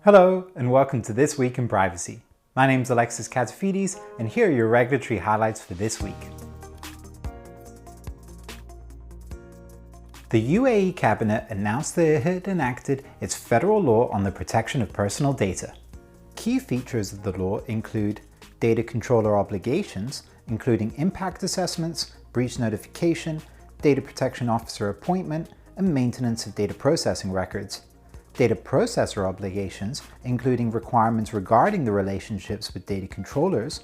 Hello and welcome to This Week in Privacy. My name's Alexis Katafides and here are your regulatory highlights for this week. The UAE Cabinet announced that it had enacted its federal law on the protection of personal data. Key features of the law include data controller obligations, including impact assessments, breach notification, data protection officer appointment, and maintenance of data processing records. Data processor obligations, including requirements regarding the relationships with data controllers,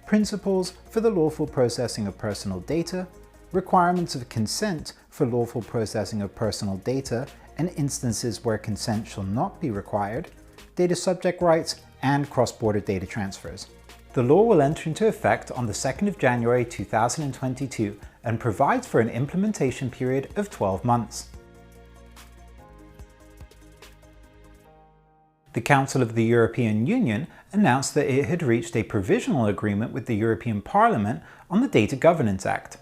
principles for the lawful processing of personal data, requirements of consent for lawful processing of personal data and instances where consent shall not be required, data subject rights, and cross-border data transfers. The law will enter into effect on the 2nd of January 2022 and provides for an implementation period of 12 months. The Council of the European Union announced that it had reached a provisional agreement with the European Parliament on the Data Governance Act.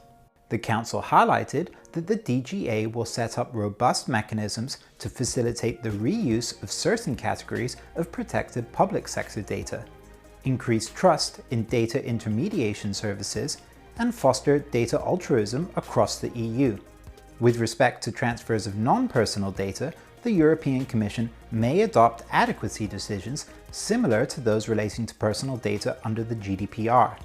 The Council highlighted that the DGA will set up robust mechanisms to facilitate the reuse of certain categories of protected public sector data, increase trust in data intermediation services, and foster data altruism across the EU. With respect to transfers of non-personal data, the European Commission may adopt adequacy decisions similar to those relating to personal data under the GDPR.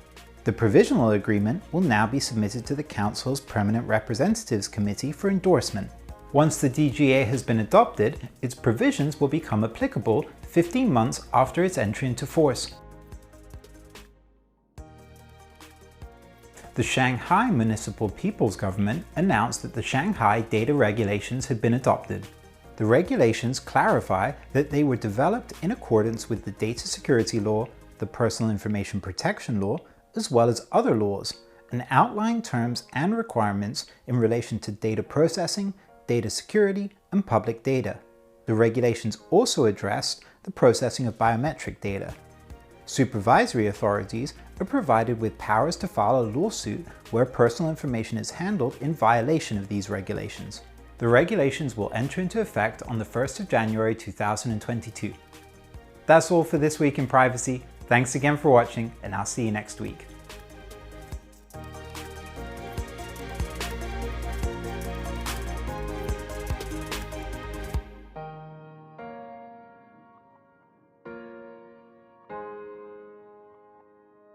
The provisional agreement will now be submitted to the Council's Permanent Representatives Committee for endorsement. Once the DGA has been adopted, its provisions will become applicable 15 months after its entry into force. The Shanghai Municipal People's Government announced that the Shanghai data regulations had been adopted. The regulations clarify that they were developed in accordance with the data security law, the personal information protection law, as well as other laws, and outline terms and requirements in relation to data processing, data security, and public data. The regulations also addressed the processing of biometric data. Supervisory authorities are provided with powers to file a lawsuit where personal information is handled in violation of these regulations. The regulations will enter into effect on the 1st of January 2022. That's all for This Week in Privacy. Thanks again for watching, and I'll see you next week.